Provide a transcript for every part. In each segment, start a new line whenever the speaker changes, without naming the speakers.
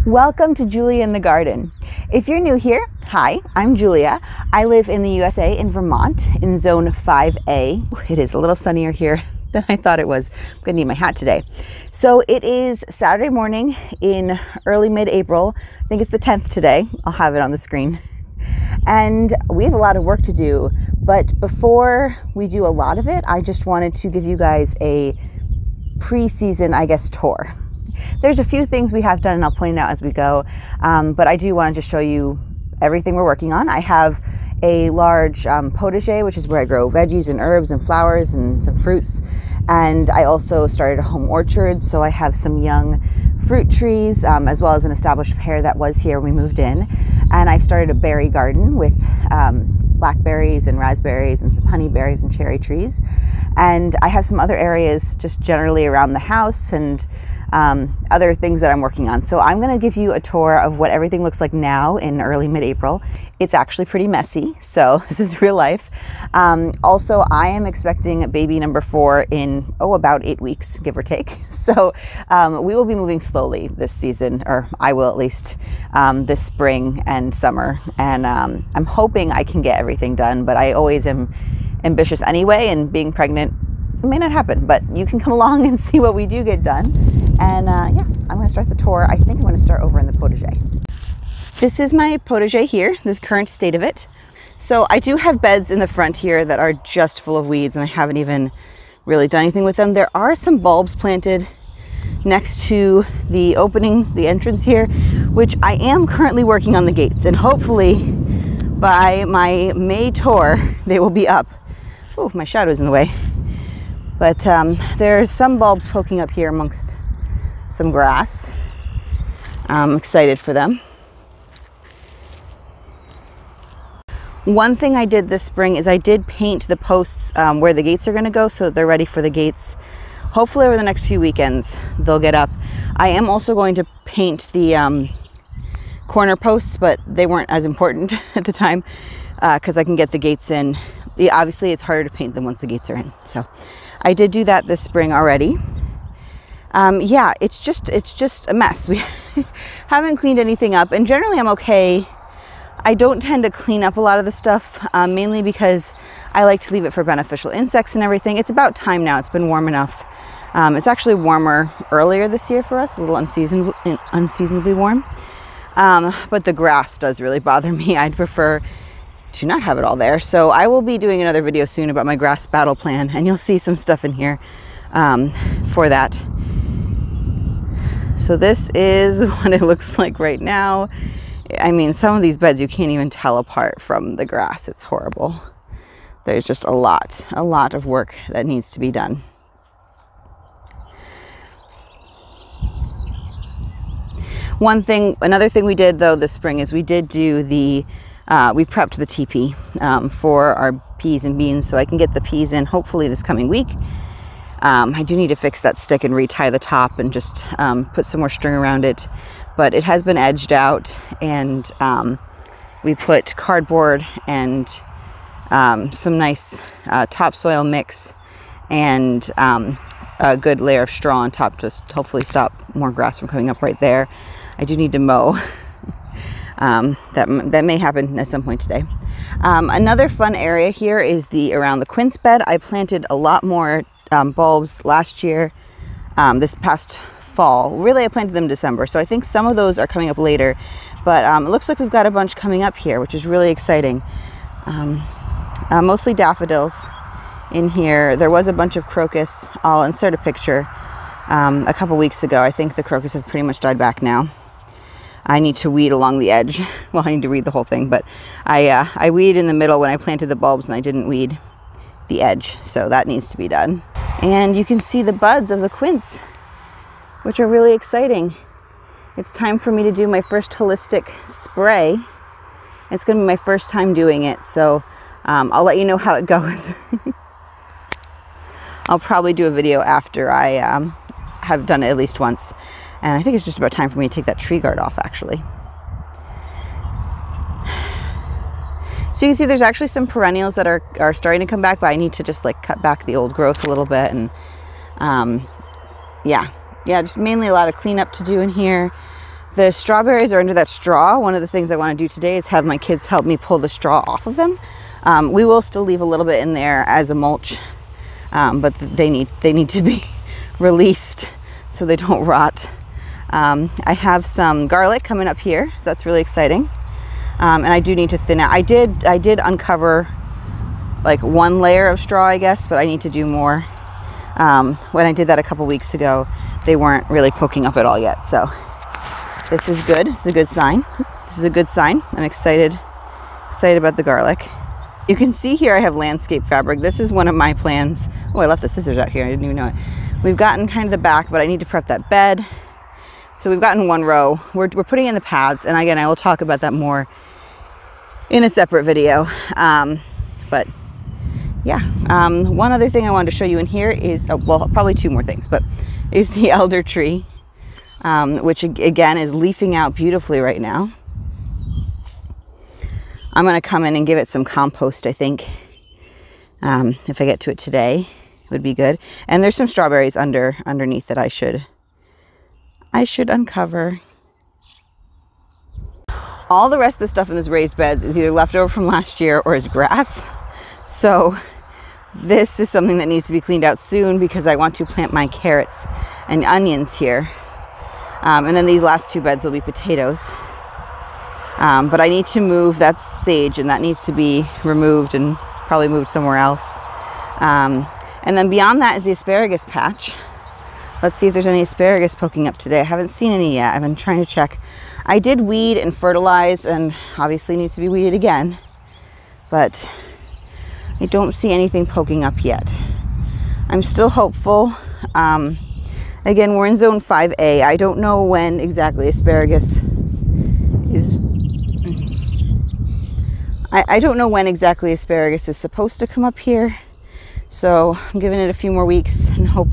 Welcome to Julia in the Garden. If you're new here, hi, I'm Julia. I live in the USA in Vermont in zone 5A. It is a little sunnier here than I thought it was. I'm gonna need my hat today. So it is Saturday morning in early mid-April. I think it's the 10th today. I'll have it on the screen. And we have a lot of work to do, but before we do a lot of it, I just wanted to give you guys a pre-season, I guess, tour. There's a few things we have done and I'll point it out as we go, but I do want to just show you everything we're working on. I have a large potager, which is where I grow veggies and herbs and flowers and some fruits. And I also started a home orchard, so I have some young fruit trees, as well as an established pear that was here when we moved in. And I've started a berry garden with blackberries and raspberries and some honeyberries and cherry trees. And I have some other areas just generally around the house and other things that I'm working on. So I'm going to give you a tour of what everything looks like now in early mid-April. It's actually pretty messy, so this is real life. Also, I am expecting baby number 4 in, about 8 weeks, give or take. So we will be moving slowly this season, or I will at least, this spring and summer. And I'm hoping I can get everything done, but I always am ambitious anyway, and being pregnant, it may not happen, but you can come along and see what we do get done. And yeah, I'm going to start the tour. I think I'm going to start over in the potager. This is my potager here, the current state of it. So I do have beds in the front here that are just full of weeds, and I haven't even really done anything with them. There are some bulbs planted next to the opening, the entrance here, which I am currently working on the gates, and hopefully by my May tour, they will be up. Oh, my shadow's in the way. But there's some bulbs poking up here amongst some grass. I'm excited for them. One thing I did this spring is I did paint the posts where the gates are going to go, so they're ready for the gates. Hopefully over the next few weekends they'll get up. I am also going to paint the corner posts, but they weren't as important at the time because I can get the gates in. Yeah, obviously it's harder to paint them once the gates are in. So I did do that this spring already. Yeah, it's just a mess. We haven't cleaned anything up, and generally I'm okay. I don't tend to clean up a lot of the stuff, mainly because I like to leave it for beneficial insects and everything. It's about time now. It's been warm enough. It's actually warmer earlier this year for us, a little unseasonably warm. But the grass does really bother me. I'd prefer to not have it all there. So I will be doing another video soon about my grass battle plan, and you'll see some stuff in here for that. So this is what it looks like right now. I mean, some of these beds you can't even tell apart from the grass. It's horrible. There's just a lot of work that needs to be done. Another thing we did though this spring is we did do the we prepped the teepee for our peas and beans, so I can get the peas in hopefully this coming week. I do need to fix that stick and retie the top and just put some more string around it, but it has been edged out, and we put cardboard and some nice topsoil mix and a good layer of straw on top to hopefully stop more grass from coming up right there. I do need to mow. That may happen at some point today. Another fun area here is around the quince bed. I planted a lot more bulbs last year, this past fall. Really, I planted them in December, so I think some of those are coming up later, but it looks like we've got a bunch coming up here, which is really exciting. Mostly daffodils in here. There was a bunch of crocus. I'll insert a picture a couple weeks ago. I think the crocus have pretty much died back now. I need to weed along the edge. Well, I need to weed the whole thing, but I weeded in the middle when I planted the bulbs, and I didn't weed the edge, so that needs to be done. And you can see the buds of the quince, which are really exciting. It's time for me to do my first holistic spray. It's going to be my first time doing it, so I'll let you know how it goes. I'll probably do a video after I have done it at least once. And I think it's just about time for me to take that tree guard off, actually. So you can see there's actually some perennials that are starting to come back, but I need to just like cut back the old growth a little bit. And yeah, just mainly a lot of cleanup to do in here. The strawberries are under that straw. One of the things I want to do today is have my kids help me pull the straw off of them. We will still leave a little bit in there as a mulch, but they need to be released so they don't rot. I have some garlic coming up here, so that's really exciting. And I do need to thin out. I did uncover like one layer of straw, I guess, but I need to do more. When I did that a couple weeks ago, they weren't really poking up at all yet. So this is good. This is a good sign. This is a good sign. I'm excited about the garlic. You can see here I have landscape fabric. This is one of my plans. Oh, I left the scissors out here. I didn't even know it. We've gotten kind of the back, but I need to prep that bed. So we've gotten one row. We're putting in the paths, and again, I will talk about that more in a separate video. But yeah, one other thing I wanted to show you in here is, well, probably two more things, but is the elder tree, which again is leafing out beautifully right now. I'm going to come in and give it some compost, I think. If I get to it today, it would be good. And there's some strawberries underneath that I should uncover. All the rest of the stuff in this raised beds is either leftover from last year or is grass. So this is something that needs to be cleaned out soon because I want to plant my carrots and onions here. And then these last two beds will be potatoes. But I need to move, that's sage, and that needs to be removed and probably moved somewhere else. And then beyond that is the asparagus patch. Let's see if there's any asparagus poking up today. I haven't seen any yet. I've been trying to check. I did weed and fertilize, and obviously needs to be weeded again, but I don't see anything poking up yet. I'm still hopeful. Again, we're in zone 5A. I don't know when exactly asparagus is... I don't know when exactly asparagus is supposed to come up here, so I'm giving it a few more weeks and hope,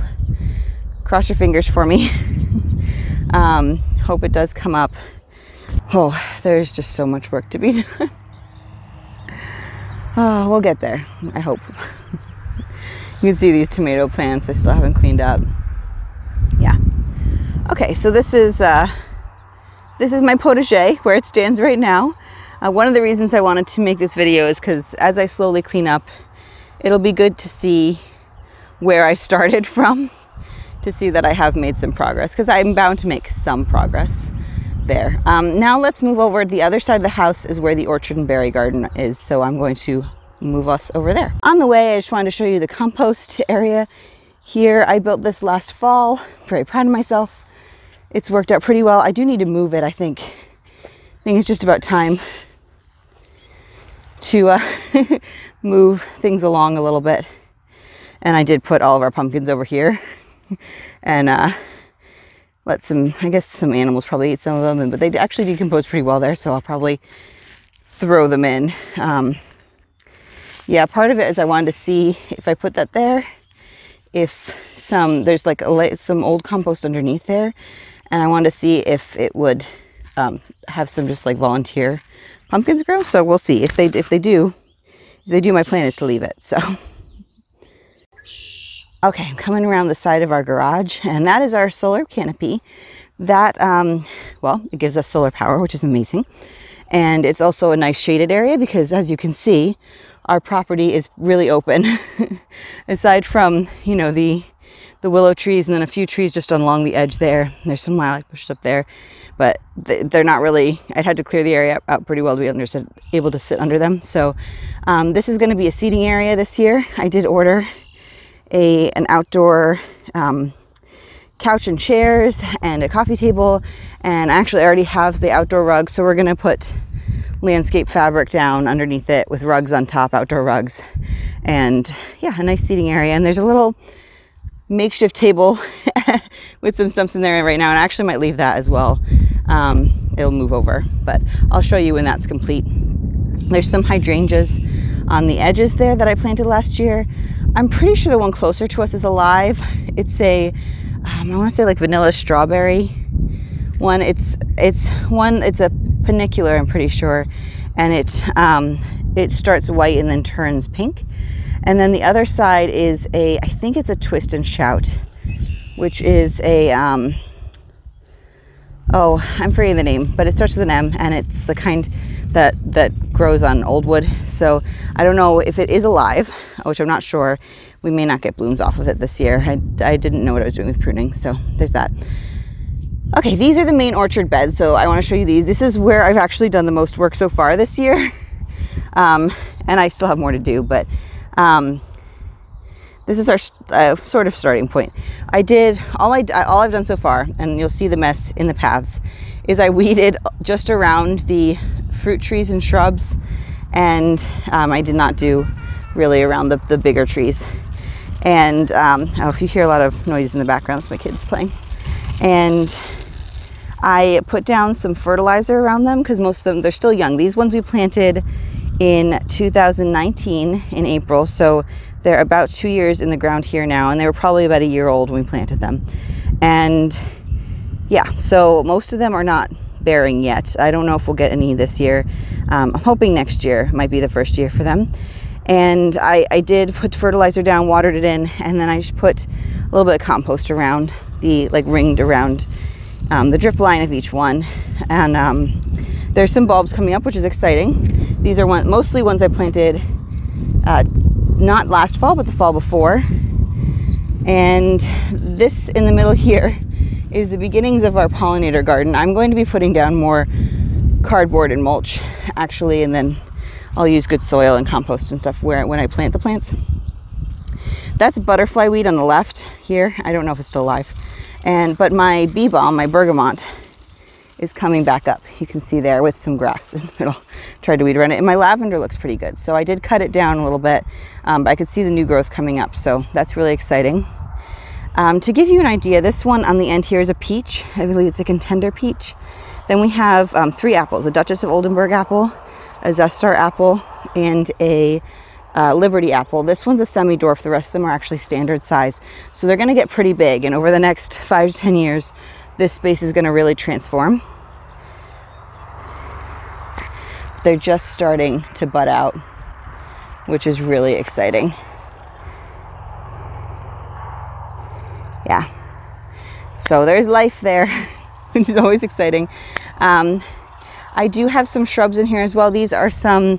cross your fingers for me. Hope it does come up. Oh, there's just so much work to be done. Oh, we'll get there, I hope. You can see these tomato plants I still haven't cleaned up. Yeah. Okay, so this is my potager where it stands right now. One of the reasons I wanted to make this video is because as I slowly clean up, it'll be good to see where I started from, to see that I have made some progress, because I'm bound to make some progress there. Now let's move over. The other side of the house is where the orchard and berry garden is, so I'm going to move us over there. On the way, I just wanted to show you the compost area here. I built this last fall. Very proud of myself. It's worked out pretty well. I do need to move it, I think. I think it's just about time to move things along a little bit. And I did put all of our pumpkins over here and let some, I guess some animals probably eat some of them, but they actually decompose pretty well there, so I'll probably throw them in. Yeah, part of it is I wanted to see if I put that there, if there's like some old compost underneath there, and I wanted to see if it would have some just like volunteer pumpkins grow. So we'll see if they do. My plan is to leave it. So okay, I'm coming around the side of our garage, and that is our solar canopy. That well, it gives us solar power, which is amazing, and it's also a nice shaded area because, as you can see, our property is really open. Aside from, you know, the willow trees and then a few trees just along the edge there. There's some lilac bushes up there, but they're not really, I'd had to clear the area out pretty well to be able to sit under them. So this is going to be a seating area this year. I did order an outdoor couch and chairs and a coffee table, and actually I already have the outdoor rug, so we're going to put landscape fabric down underneath it with rugs on top, outdoor rugs, and yeah, a nice seating area. And there's a little makeshift table with some stumps in there right now, and I actually might leave that as well. It'll move over, but I'll show you when that's complete. There's some hydrangeas on the edges there that I planted last year. I'm pretty sure the one closer to us is alive. It's a I want to say like vanilla strawberry one. It's a panicular, I'm pretty sure, and it starts white and then turns pink. And then the other side is I think it's a twist and shout, which is a oh, I'm forgetting the name, but it starts with an M, and it's the kind that grows on old wood. So I don't know if it is alive, which I'm not sure. We may not get blooms off of it this year. I didn't know what I was doing with pruning, so there's that. Okay, these are the main orchard beds, so I want to show you these. This is where I've actually done the most work so far this year, and I still have more to do, but this is our sort of starting point. I did all I've done so far, and you'll see the mess in the paths, is I weeded just around the fruit trees and shrubs, and I did not do really around the bigger trees. And oh, if you hear a lot of noise in the background, it's my kids playing. And I put down some fertilizer around them because most of them, they're still young. These ones we planted in 2019 in April, so they're about 2 years in the ground here now, and they were probably about a year old when we planted them. And yeah, so most of them are not bearing yet. I don't know if we'll get any this year. I'm hoping next year might be the first year for them. And I did put fertilizer down, watered it in, and then I just put a little bit of compost around the, like, ringed around the drip line of each one. And there's some bulbs coming up, which is exciting. These are mostly ones I planted not last fall, but the fall before. And this in the middle here is the beginnings of our pollinator garden. I'm going to be putting down more cardboard and mulch, actually, and then I'll use good soil and compost and stuff when I plant the plants. That's butterfly weed on the left here. I don't know if it's still alive. But my bee balm, my bergamot, is coming back up. You can see there with some grass in the middle. Tried to weed around it. And my lavender looks pretty good. So I did cut it down a little bit, but I could see the new growth coming up. So that's really exciting. To give you an idea, this one on the end here is a peach. I believe it's a Contender Peach. Then we have 3 apples, a Duchess of Oldenburg apple, a Zestar apple, and a Liberty apple. This one's a semi-dwarf. The rest of them are actually standard size. So they're going to get pretty big. And over the next 5 to 10 years, this space is going to really transform. They're just starting to bud out, which is really exciting. Yeah. So there's life there, which is always exciting. I do have some shrubs in here as well. These are some,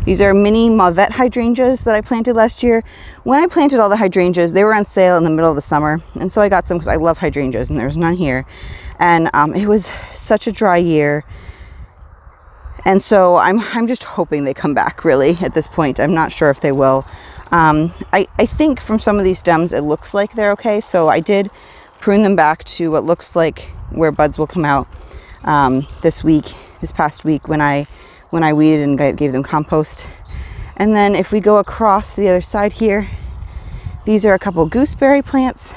these are mini Mauvette hydrangeas that I planted last year. When I planted all the hydrangeas, they were on sale in the middle of the summer. And so I got some because I love hydrangeas, and there's none here. And it was such a dry year. And so I'm just hoping they come back, really, at this point. I'm not sure if they will. I think from some of these stems, it looks like they're okay. So I did prune them back to what looks like where buds will come out this past week when I weeded and gave them compost. And then if we go across to the other side here, these are a couple gooseberry plants.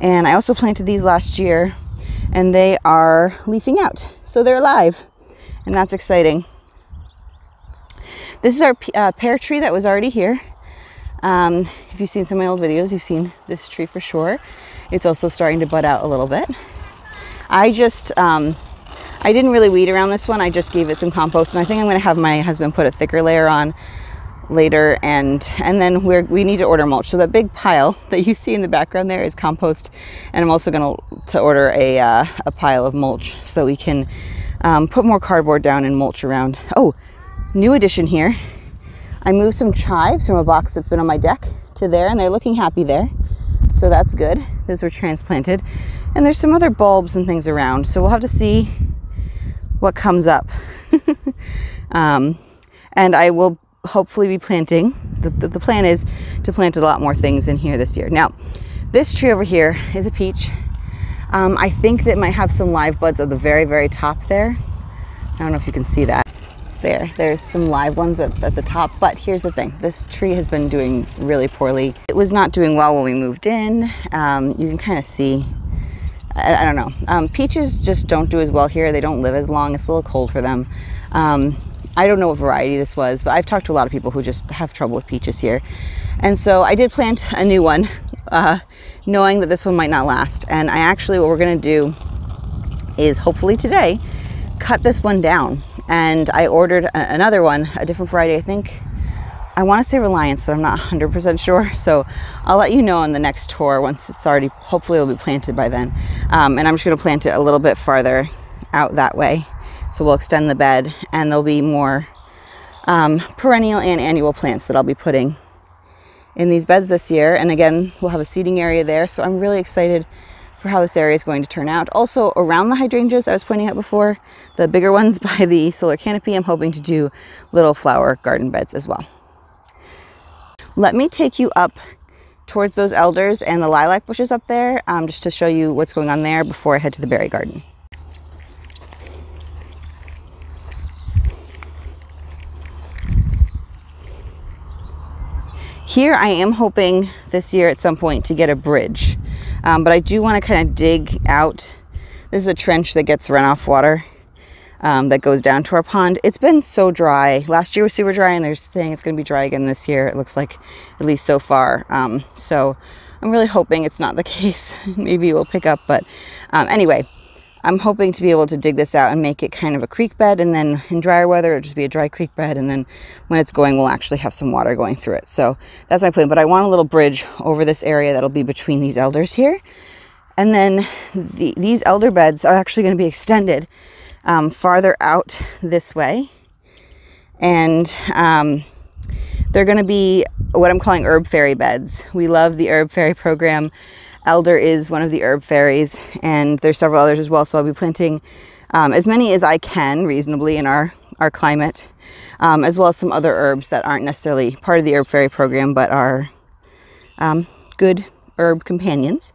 And I also planted these last year, and they are leafing out. So they're alive, and that's exciting. This is our pear tree that was already here. If you've seen some of my old videos, you've seen this tree for sure. It's also starting to bud out a little bit. I didn't really weed around this one. I just gave it some compost, and I think I'm going to have my husband put a thicker layer on later, and then we need to order mulch. So that big pile that you see in the background there is compost, and I'm also going to order a pile of mulch so that we can put more cardboard down and mulch around. Oh, new addition here. I moved some chives from a box that's been on my deck to there, and they're looking happy there. So that's good. Those were transplanted. And there's some other bulbs and things around. So we'll have to see what comes up. And I will hopefully be planting. The plan is to plant a lot more things in here this year. Now, this tree over here is a peach. I think that it might have some live buds at the very, very top there. I don't know if you can see that. There's some live ones at the top, but here's the thing. This tree has been doing really poorly. It was not doing well when we moved in. You can kind of see, I don't know. Peaches just don't do as well here. They don't live as long. It's a little cold for them. I don't know what variety this was, but I've talked to a lot of people who just have trouble with peaches here. And so I did plant a new one, knowing that this one might not last. And I actually, what we're gonna do is hopefully today, cut this one down. And I ordered another one, a different variety, I think I want to say Reliance, but I'm not 100% sure. So I'll let you know on the next tour once it's already, hopefully it'll be planted by then. And I'm just going to plant it a little bit farther out that way. So we'll extend the bed, and there'll be more perennial and annual plants that I'll be putting in these beds this year. And again, we'll have a seating area there. So I'm really excited for how this area is going to turn out. Also around the hydrangeas I was pointing out before, the bigger ones by the solar canopy, I'm hoping to do little flower garden beds as well. Let me take you up towards those elders and the lilac bushes up there, just to show you what's going on there before I head to the berry garden. Here I am hoping this year at some point to get a bridge, but I do want to kind of dig out. This is a trench that gets runoff water that goes down to our pond. It's been so dry. Last year was super dry, and they're saying it's going to be dry again this year. It looks like, at least so far. So I'm really hoping it's not the case. Maybe it will pick up, but anyway, I'm hoping to be able to dig this out and make it kind of a creek bed, and then in drier weather it'll just be a dry creek bed, and then when it's going we'll actually have some water going through it. So that's my plan, but I want a little bridge over this area that'll be between these elders here. And then these elder beds are actually going to be extended farther out this way, and they're going to be what I'm calling herb fairy beds. We love the herb fairy program. Elder is one of the herb fairies, and there's several others as well, so I'll be planting as many as I can reasonably in our climate, as well as some other herbs that aren't necessarily part of the herb fairy program but are good herb companions.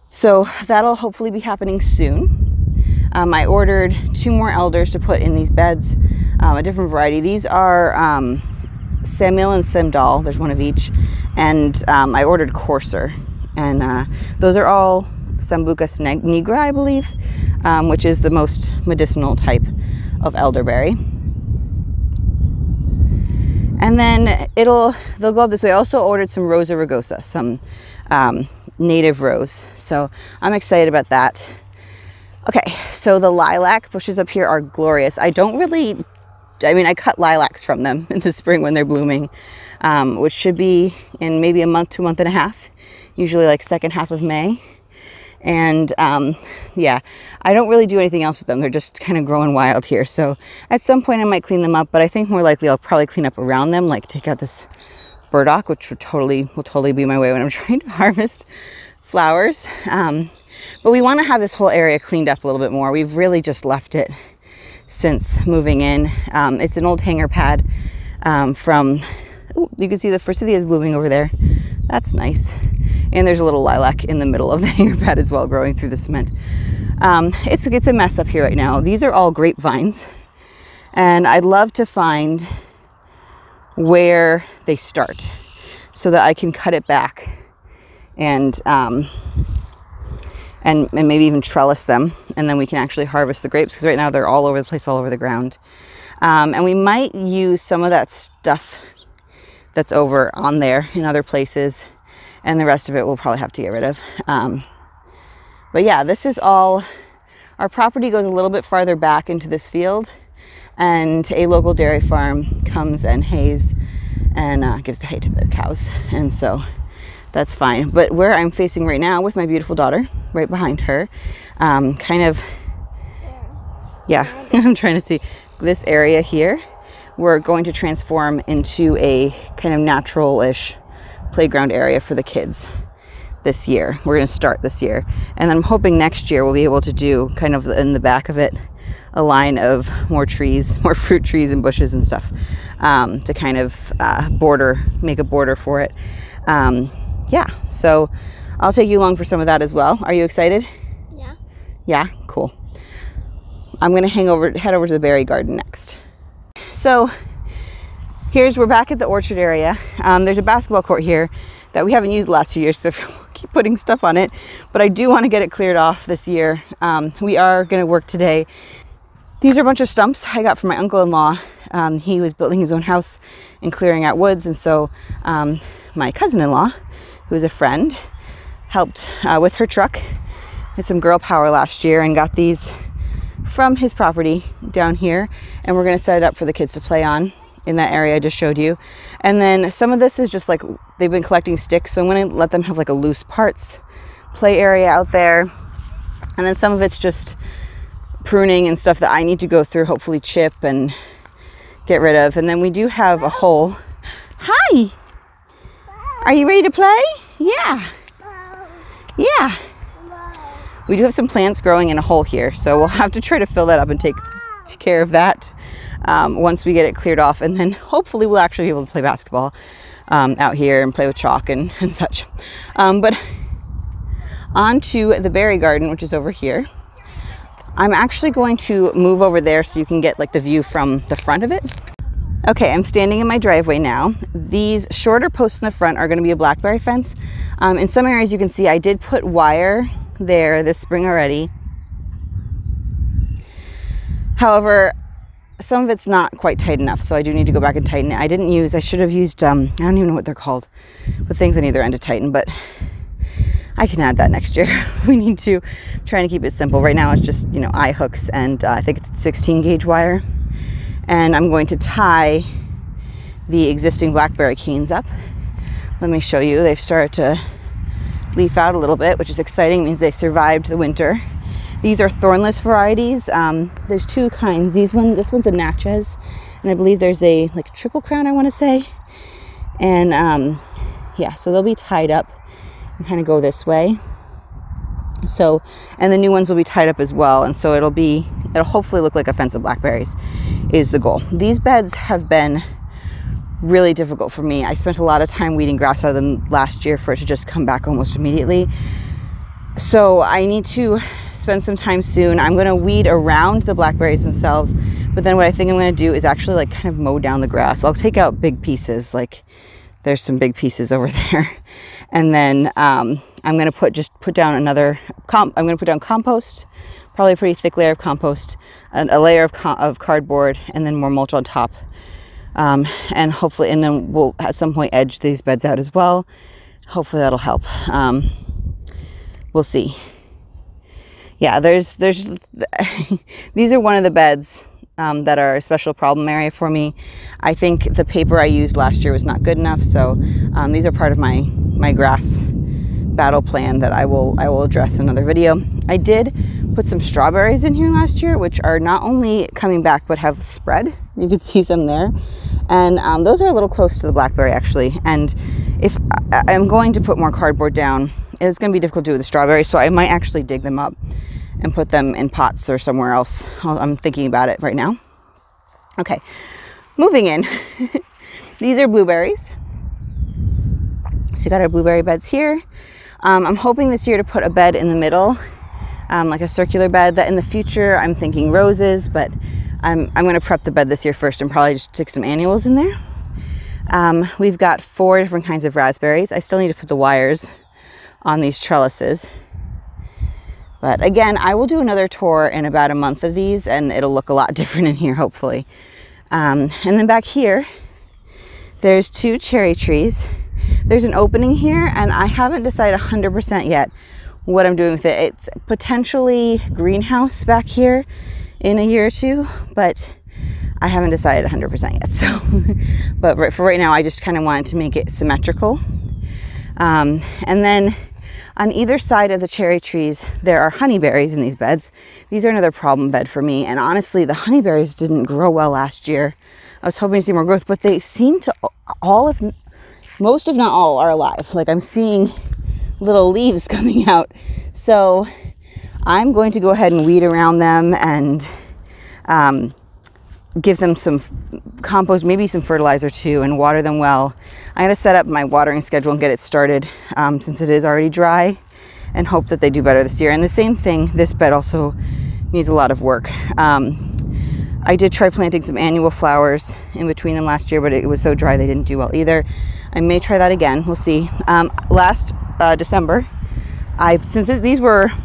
So that'll hopefully be happening soon. I ordered 2 more elders to put in these beds, a different variety. These are Samil and Simdal, there's one of each, and I ordered Courser, and those are all Sambucus nigra, I believe, which is the most medicinal type of elderberry. And then they'll go up this way. I also ordered some Rosa rugosa, some native rose, so I'm excited about that. Okay, so the lilac bushes up here are glorious. I cut lilacs from them in the spring when they're blooming, which should be in maybe a month to a month and a half, usually like second half of May. And yeah, I don't really do anything else with them. They're just kind of growing wild here. So at some point I might clean them up, but I think more likely I'll probably clean up around them, like take out this burdock, which will totally be my way when I'm trying to harvest flowers. But we want to have this whole area cleaned up a little bit more. We've really just left it since moving in. It's an old hanger pad you can see the forsythia is blooming over there. That's nice. And there's a little lilac in the middle of the hanger pad as well, growing through the cement. It's a mess up here right now. These are all grape vines, and I'd love to find where they start so that I can cut it back and maybe even trellis them, and then we can actually harvest the grapes, because right now they're all over the place, all over the ground. And we might use some of that stuff that's over on there in other places, and the rest of it we'll probably have to get rid of. But yeah, this is all, our property goes a little bit farther back into this field, and a local dairy farm comes and hays and gives the hay to the cows, and so that's fine. But where I'm facing right now with my beautiful daughter, right behind her, I'm trying to see this area here, we're going to transform into a kind of natural-ish playground area for the kids this year. We're going to start this year, and I'm hoping next year we'll be able to do kind of in the back of it a line of more trees, more fruit trees and bushes and stuff, to kind of make a border for it. Yeah, so I'll take you along for some of that as well. Are you excited?
Yeah.
Yeah, cool. I'm gonna head over to the berry garden next. So we're back at the orchard area. There's a basketball court here that we haven't used the last 2 years, so we'll keep putting stuff on it, but I do want to get it cleared off this year. We are going to work today. These are a bunch of stumps I got from my uncle-in-law. He was building his own house and clearing out woods, and so my cousin-in-law, who is a friend, helped with her truck with some girl power last year and got these from his property down here, and we're going to set it up for the kids to play on. in that area I just showed you. And then some of this is just like, they've been collecting sticks, so I'm going to let them have like a loose parts play area out there. And then some of it's just pruning and stuff that I need to go through, hopefully chip and get rid of. And then we do have a hole. Hi! Are you ready to play? Yeah. Yeah. We do have some plants growing in a hole here, so we'll have to try to fill that up and take care of that once we get it cleared off. And then hopefully we'll actually be able to play basketball out here and play with chalk and such. But on to the berry garden, which is over here. I'm actually going to move over there so you can get like the view from the front of it. Okay, I'm standing in my driveway now. These shorter posts in the front are going to be a blackberry fence. In some areas you can see I did put wire there this spring already. However, some of it's not quite tight enough, so I do need to go back and tighten it. I should have used, I don't even know what they're called, but things on either end to tighten, but I can add that next year. We need to try and keep it simple. Right now it's just, you know, eye hooks and I think it's 16 gauge wire. And I'm going to tie the existing blackberry canes up. Let me show you. They've started to leaf out a little bit, which is exciting. It means they survived the winter. These are thornless varieties. There's two kinds. This one's a Natchez, and I believe there's a like triple crown, I want to say. And yeah, so they'll be tied up and kind of go this way. So, and the new ones will be tied up as well, and so it'll hopefully look like a fence of blackberries is the goal. These beds have been really difficult for me. I spent a lot of time weeding grass out of them last year for it to just come back almost immediately. So I need to spend some time soon. I'm going to weed around the blackberries themselves, but then what I think I'm going to do is actually like kind of mow down the grass. I'll take out big pieces, like there's some big pieces over there. And then I'm going to put down another, I'm going to put down compost, probably a pretty thick layer of compost, and a layer of cardboard, and then more mulch on top. And hopefully, and then we'll at some point edge these beds out as well. Hopefully that'll help. We'll see. Yeah, there's these are one of the beds that are a special problem area for me. I think the paper I used last year was not good enough, so these are part of my grass battle plan that I will address in another video. I did put some strawberries in here last year, which are not only coming back but have spread. You can see some there, and those are a little close to the blackberry actually. And if I'm going to put more cardboard down, it's going to be difficult to do with the strawberries, so I might actually dig them up and put them in pots or somewhere else. I'm thinking about it right now. Okay, moving in. These are blueberries. So you got our blueberry beds here. I'm hoping this year to put a bed in the middle, like a circular bed. That in the future I'm thinking roses, but I'm going to prep the bed this year first and probably just stick some annuals in there. We've got 4 different kinds of raspberries. I still need to put the wires on these trellises. But again, I will do another tour in about a month of these, and it'll look a lot different in here, hopefully. And then back here, there's 2 cherry trees. There's an opening here, and I haven't decided 100% yet what I'm doing with it. It's potentially greenhouse back here in a year or 2, but I haven't decided 100% yet. So, but for right now, I just kind of wanted to make it symmetrical. And then on either side of the cherry trees, there are honeyberries in these beds. These are another problem bed for me. And honestly, the honeyberries didn't grow well last year. I was hoping to see more growth, but they seem to most if not all are alive. Like I'm seeing little leaves coming out. So I'm going to go ahead and weed around them and give them some compost, maybe some fertilizer too, and water them well. I'm going to set up my watering schedule and get it started since it is already dry, and hope that they do better this year. And the same thing, this bed also needs a lot of work. I did try planting some annual flowers in between them last year, but it was so dry they didn't do well either. I may try that again. We'll see. Last December,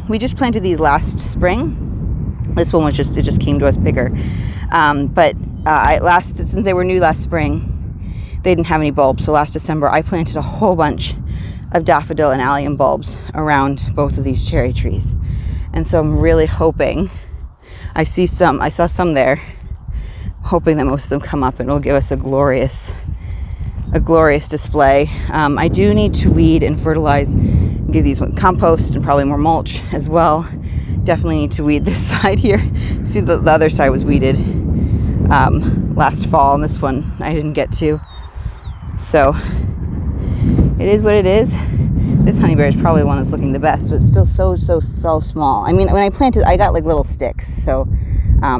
we just planted these last spring. This one was it just came to us bigger. Since they were new last spring, they didn't have any bulbs. So last December, I planted a whole bunch of daffodil and allium bulbs around both of these cherry trees. And so I'm really hoping, I saw some there. hoping that most of them come up and it'll give us a glorious display. I do need to weed and fertilize, give these one compost and probably more mulch as well. Definitely need to weed this side here. See, the other side was weeded last fall, and this one I didn't get to. So it is what it is. This honeyberry is probably the one that's looking the best, but it's still so small. I mean, when I planted, I got like little sticks, so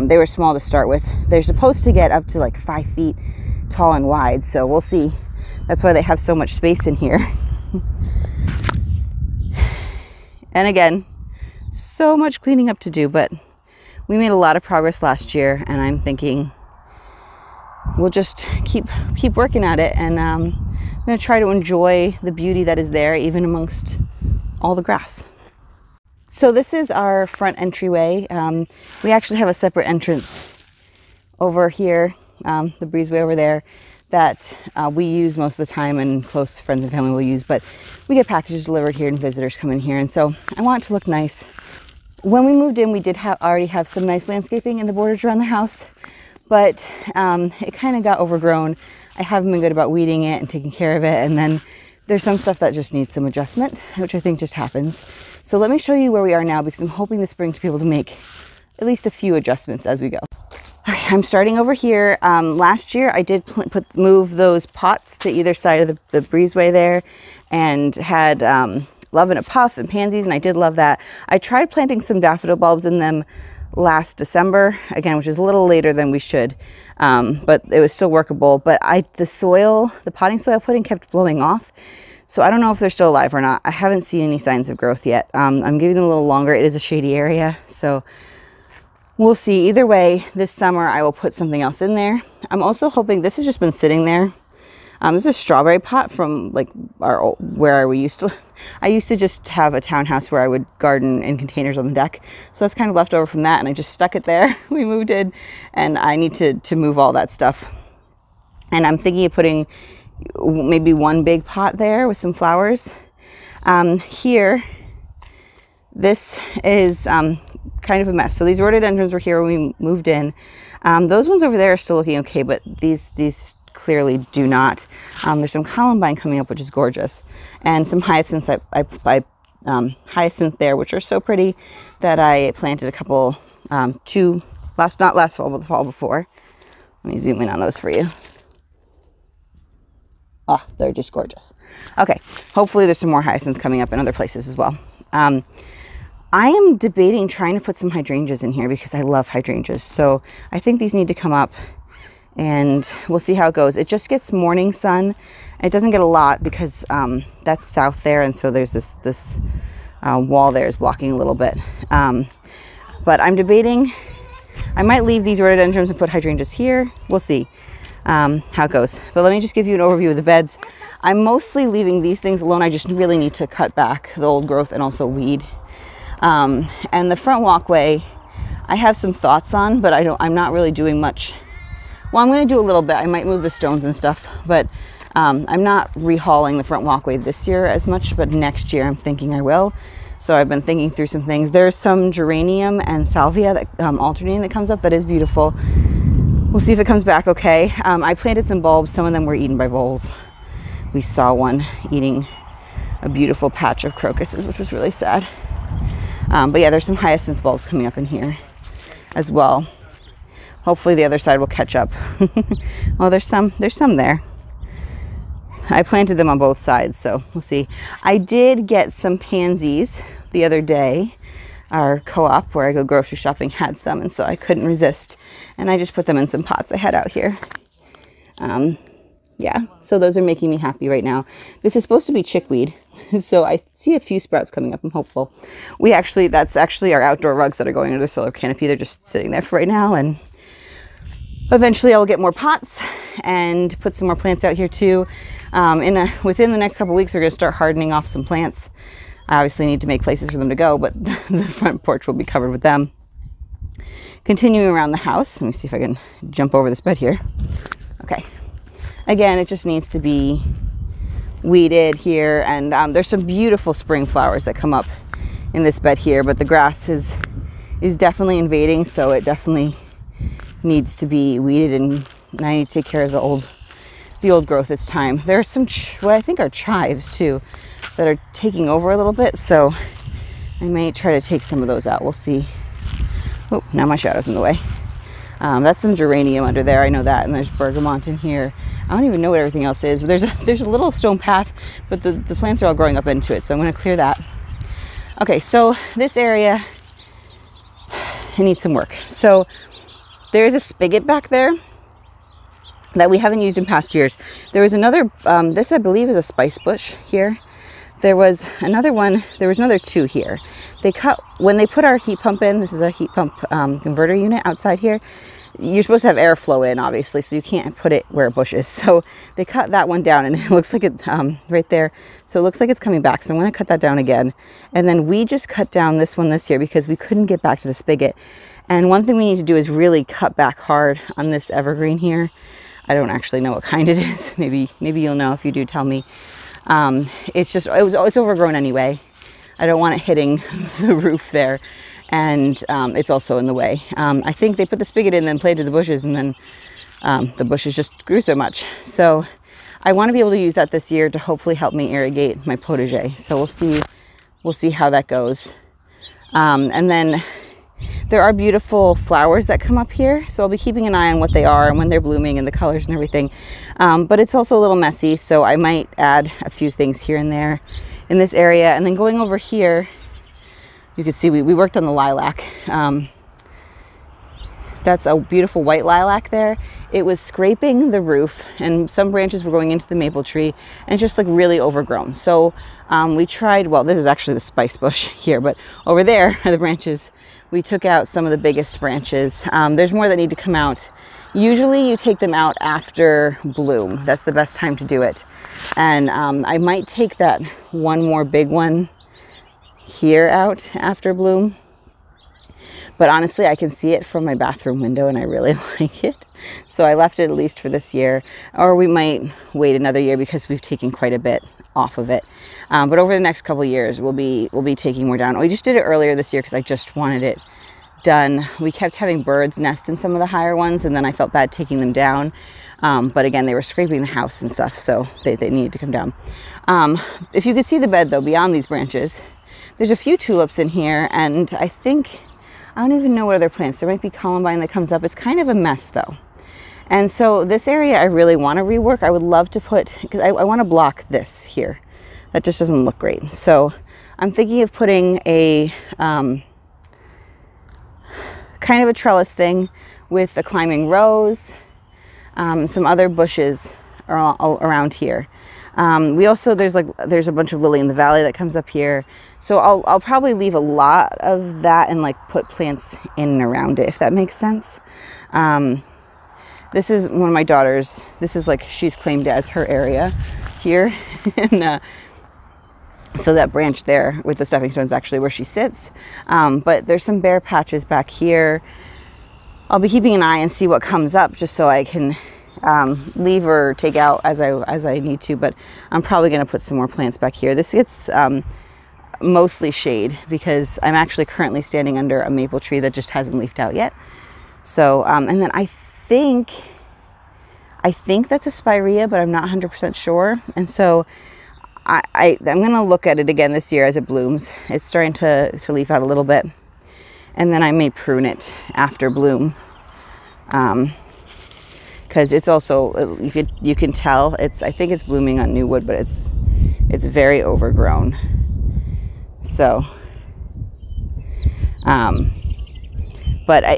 they were small to start with. They're supposed to get up to like 5 feet tall and wide, so we'll see. That's why they have so much space in here. And again, so much cleaning up to do, but we made a lot of progress last year, and I'm thinking we'll just keep working at it, and I'm going to try to enjoy the beauty that is there even amongst all the grass. So this is our front entryway. We actually have a separate entrance over here, the breezeway over there, that we use most of the time and close friends and family will use, but we get packages delivered here and visitors come in here, and so I want it to look nice. When we moved in, we did already have some nice landscaping in the borders around the house, but it kind of got overgrown. I haven't been good about weeding it and taking care of it, and then there's some stuff that just needs some adjustment, which I think just happens. So let me show you where we are now, because I'm hoping this spring to be able to make at least a few adjustments as we go. Okay, I'm starting over here. Last year I did move those pots to either side of the breezeway there, and had Love in a Puff and Pansies, and I did love that. I tried planting some daffodil bulbs in them last December, again, which is a little later than we should, but it was still workable. But the potting soil I put in kept blowing off, so I don't know if they're still alive or not. I haven't seen any signs of growth yet. I'm giving them a little longer. It is a shady area, so we'll see. Either way, this summer I will put something else in there. I'm also hoping, this has just been sitting there. This is a strawberry pot from like I used to just have a townhouse where I would garden in containers on the deck. So that's kind of left over from that, and I just stuck it there. We moved in, and I need to move all that stuff. And I'm thinking of putting maybe one big pot there with some flowers. Here, this is kind of a mess. So these rhododendrons were here when we moved in. Those ones over there are still looking okay, but these clearly do not. There's some columbine coming up, which is gorgeous, and some hyacinths. I hyacinth there, which are so pretty, that I planted a couple, not last fall, but the fall before. Let me zoom in on those for you. Oh, they're just gorgeous. Okay, hopefully there's some more hyacinths coming up in other places as well. I am debating trying to put some hydrangeas in here because I love hydrangeas. So I think these need to come up, and we'll see how it goes. It just gets morning sun. It doesn't get a lot because that's south there, and so there's this wall there is blocking a little bit. But I'm debating, I might leave these rhododendrons and put hydrangeas here. We'll see how it goes. But let me just give you an overview of the beds. I'm mostly leaving these things alone. I just really need to cut back the old growth and also weed. And the front walkway, I have some thoughts on, but I'm not really doing much. Well, I'm going to do a little bit. I might move the stones and stuff, but I'm not rehauling the front walkway this year as much, but next year I'm thinking I will. So I've been thinking through some things. There's some geranium and salvia that alternating that comes up that is beautiful. We'll see if it comes back okay. I planted some bulbs. Some of them were eaten by voles. We saw one eating a beautiful patch of crocuses, which was really sad. But yeah, there's some hyacinth bulbs coming up in here as well. Hopefully the other side will catch up. Well, there's some there. I planted them on both sides, so we'll see. I did get some pansies the other day. Our co-op where I go grocery shopping had some, and so I couldn't resist. And I just put them in some pots I had out here. Yeah, so those are making me happy right now. This is supposed to be chickweed, so I see a few sprouts coming up. I'm hopeful. That's actually our outdoor rugs that are going under the solar canopy. They're just sitting there for right now, and eventually I'll get more pots and put some more plants out here too. Within the next couple weeks, we're going to start hardening off some plants. I obviously need to make places for them to go, but the front porch will be covered with them. Continuing around the house, let me see if I can jump over this bed here. Okay. Again, it just needs to be weeded here, and there's some beautiful spring flowers that come up in this bed here, but the grass is definitely invading, so it definitely needs to be weeded, and I need to take care of the old growth. It's time. There are some what I think are chives too that are taking over a little bit, so I may try to take some of those out. We'll see. Oh, now my shadow's in the way. That's some geranium under there, I know that, and there's bergamot in here. I don't even know what everything else is, but there's a little stone path, but the plants are all growing up into it, so I'm going to clear that. Okay, so this area, it needs some work. So there's a spigot back there that we haven't used in past years. There was another, this I believe is a spice bush here. There was another one, there was another two here. They cut, when they put our heat pump in, this is a heat pump converter unit outside here. You're supposed to have airflow in, obviously, so you can't put it where a bush is. So they cut that one down, and it looks like it, right there. So it looks like it's coming back. So I'm going to cut that down again. And then we just cut down this one this year because we couldn't get back to the spigot. And one thing we need to do is really cut back hard on this evergreen here. I don't actually know what kind it is. Maybe you'll know. If you do, tell me. It's overgrown anyway. I don't want it hitting the roof there, and it's also in the way. I think they put the spigot in, then planted the bushes, and then the bushes just grew so much. So I want to be able to use that this year to hopefully help me irrigate my potager. So we'll see how that goes. And then there are beautiful flowers that come up here, so I'll be keeping an eye on what they are and when they're blooming and the colors and everything. But it's also a little messy, so I might add a few things here and there in this area. And then going over here, you can see we worked on the lilac. That's a beautiful white lilac there. It was scraping the roof, and some branches were going into the maple tree, and it's just like really overgrown. So we tried, well, this is actually the spice bush here, but over there are the branches. We took out some of the biggest branches. There's more that need to come out. Usually you take them out after bloom. That's the best time to do it. And I might take that one more big one here out after bloom. But honestly, I can see it from my bathroom window and I really like it. So I left it at least for this year, or we might wait another year because we've taken quite a bit off of it. But over the next couple of years, we'll be taking more down. We just did it earlier this year because I just wanted it done. We kept having birds nest in some of the higher ones, and then I felt bad taking them down. But again, they were scraping the house and stuff, so they needed to come down. If you could see the bed though, beyond these branches, there's a few tulips in here, and I don't even know what other plants. There might be columbine that comes up. It's kind of a mess though. And so this area I really want to rework. I would love to put, because I want to block this here. That just doesn't look great. So I'm thinking of putting a kind of a trellis thing with a climbing rose, some other bushes around here. We also, there's a bunch of lily in the valley that comes up here. So I'll probably leave a lot of that and like put plants in and around it, if that makes sense. This is one of my daughters. This is like, she's claimed as her area here. And so that branch there with the stepping stones is actually where she sits. But there's some bare patches back here. I'll be keeping an eye and see what comes up just so I can leave or take out as I need to. But I'm probably going to put some more plants back here. This gets mostly shade because I'm actually currently standing under a maple tree that just hasn't leafed out yet. So and then I think that's a spirea, but I'm not 100% sure. And so I'm going to look at it again this year as it blooms. It's starting to leaf out a little bit, and then I may prune it after bloom. Because it's also, you can tell, I think it's blooming on new wood, but it's very overgrown. So,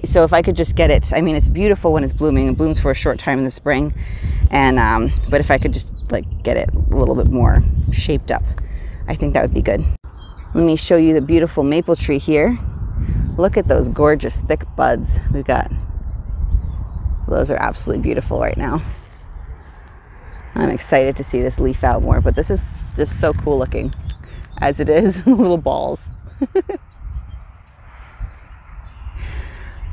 so if I could just get it, I mean, it's beautiful when it's blooming. It blooms for a short time in the spring, and but if I could just like get it a little bit more shaped up, I think that would be good. Let me show you the beautiful maple tree here. Look at those gorgeous thick buds we've got. Those are absolutely beautiful right now. I'm excited to see this leaf out more, but this is just so cool looking as it is. Little balls.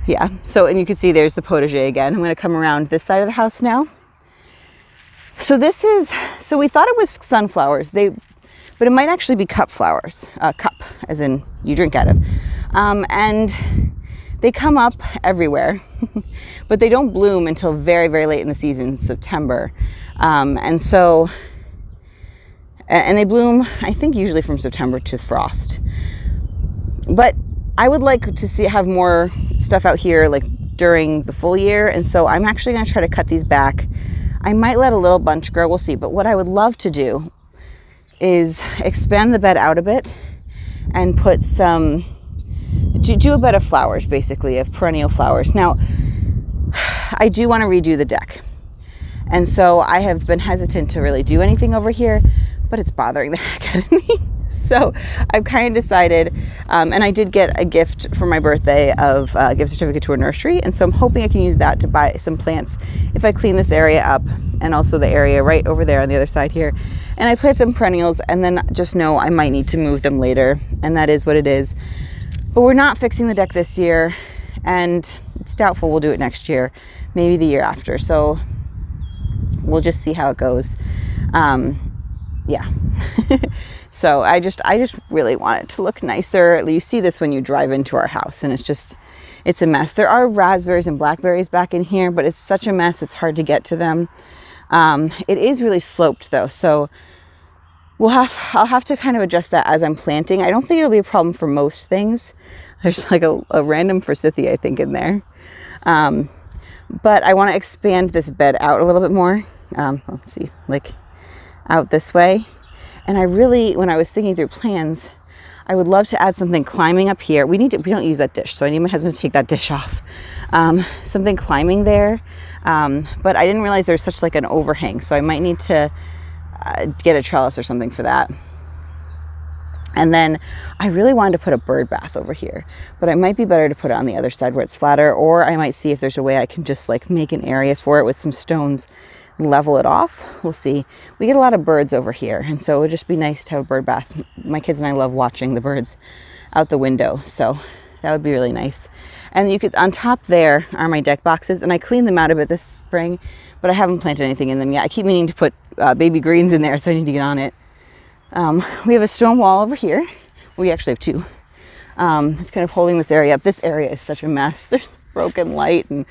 Yeah, so, and you can see there's the potager again. I'm going to come around this side of the house now. So so we thought it was sunflowers, but it might actually be cup flowers, cup as in you drink out of. And they come up everywhere, but they don't bloom until very, very late in the season, September. And they bloom, I think, usually from September to frost. But I would like to have more stuff out here like during the full year. And so I'm actually going to try to cut these back. I might let a little bunch grow, we'll see. But what I would love to do is expand the bed out a bit and put do a bed of flowers, basically, of perennial flowers. Now, I do want to redo the deck. And so I have been hesitant to really do anything over here, but it's bothering the heck out of me. So I've kind of decided, and I did get a gift for my birthday of a gift certificate to a nursery. And so I'm hoping I can use that to buy some plants if I clean this area up, and also the area right over there on the other side here. And I plant some perennials, and then just know I might need to move them later, and that is what it is. But we're not fixing the deck this year, and it's doubtful we'll do it next year, maybe the year after. So we'll just see how it goes. Yeah. So I just really want it to look nicer. You see this when you drive into our house, and it's a mess. There are raspberries and blackberries back in here, but it's such a mess, it's hard to get to them. It is really sloped though, so I'll have to kind of adjust that as I'm planting. I don't think it'll be a problem for most things. There's like a random forsythia, I think, in there. But I want to expand this bed out a little bit more. Let's see, like out this way. And I really, when I was thinking through plans, I would love to add something climbing up here. We don't use that dish, so I need my husband to take that dish off. Something climbing there. But I didn't realize there's such like an overhang, so I might need to get a trellis or something for that. And then I really wanted to put a bird bath over here, but it might be better to put it on the other side where it's flatter, or I might see if there's a way I can just like make an area for it with some stones, level it off. We'll see. We get a lot of birds over here, and so it would just be nice to have a bird bath. My kids and I love watching the birds out the window, so that would be really nice. And you could, on top there are my deck boxes, and I cleaned them out a bit this spring, but I haven't planted anything in them yet. I keep meaning to put baby greens in there, so I need to get on it. We have a stone wall over here. We actually have two. It's kind of holding this area up. This area is such a mess. There's broken light, and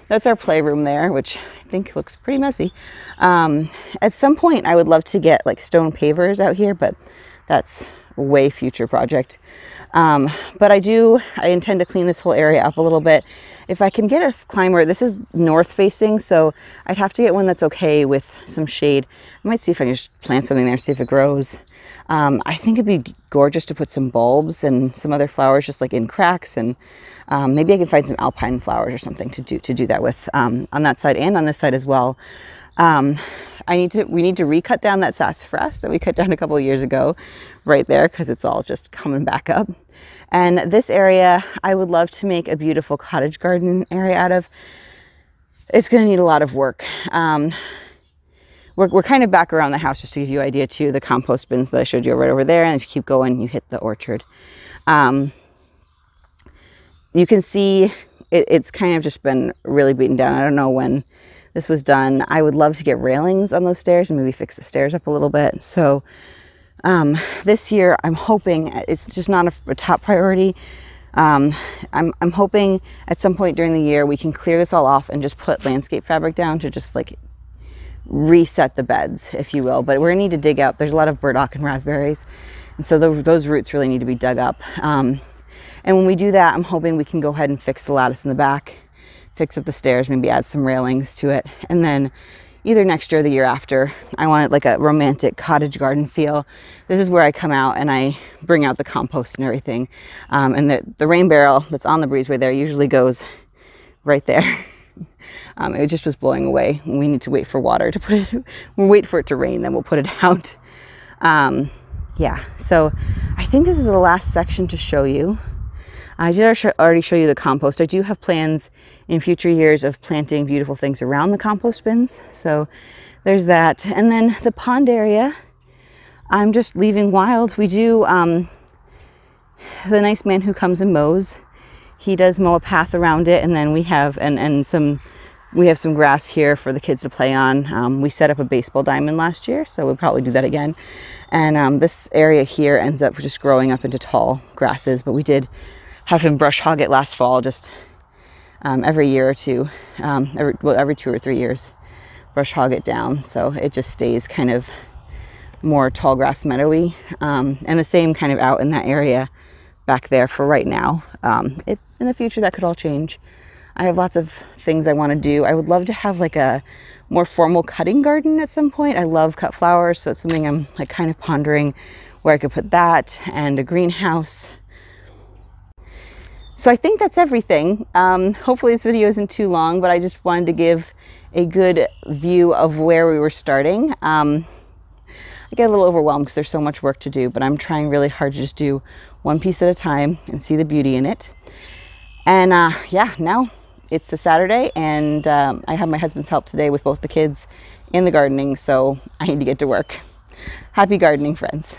that's our playroom there, which I think looks pretty messy. At some point, I would love to get like stone pavers out here, but that's a way future project. But I intend to clean this whole area up a little bit. If I can get a climber, this is north facing, so I'd have to get one that's okay with some shade. I might see if I can just plant something there, see if it grows. I think it'd be gorgeous to put some bulbs and some other flowers just like in cracks, and maybe I can find some alpine flowers or something to do that with on that side and on this side as well. We need to recut down that sassafras that we cut down a couple of years ago right there, because it's all just coming back up. And this area I would love to make a beautiful cottage garden area out of. It's going to need a lot of work. We're kind of back around the house, just to give you an idea too. The compost bins that I showed you right over there, and if you keep going you hit the orchard. You can see it's kind of just been really beaten down. I don't know when this was done. I would love to get railings on those stairs and maybe fix the stairs up a little bit. So this year I'm hoping, it's just not a top priority. I'm hoping at some point during the year we can clear this all off and just put landscape fabric down to just like reset the beds, if you will. But we're gonna need to dig out. There's a lot of burdock and raspberries, and so those roots really need to be dug up. And when we do that, I'm hoping we can go ahead and fix the lattice in the back, fix up the stairs, maybe add some railings to it, and then either next year or the year after, I want it like a romantic cottage garden feel. This is where I come out and I bring out the compost and everything. And the rain barrel that's on the breezeway there usually goes right there. It just was blowing away. We need to wait for water to put it, we'll wait for it to rain, then we'll put it out. Yeah, so I think this is the last section to show you. I did already show you the compost. I do have plans in future years of planting beautiful things around the compost bins. So there's that. And then the pond area, I'm just leaving wild. We do, the nice man who comes and mows, he does mow a path around it. And then we have, we have some grass here for the kids to play on. We set up a baseball diamond last year, so we'll probably do that again. And this area here ends up just growing up into tall grasses, but we did have him brush hog it last fall, just every year or two, every 2 or 3 years, brush hog it down. So it just stays kind of more tall grass meadowy, and the same kind of out in that area back there for right now. In the future that could all change. I have lots of things I want to do. I would love to have like a more formal cutting garden at some point. I love cut flowers, so it's something I'm like kind of pondering where I could put that, and a greenhouse. So I think that's everything. Hopefully this video isn't too long, but I just wanted to give a good view of where we were starting. I get a little overwhelmed because there's so much work to do, but I'm trying really hard to just do one piece at a time and see the beauty in it. And yeah, now it's a Saturday, and I have my husband's help today with both the kids and the gardening, so I need to get to work. Happy gardening, friends.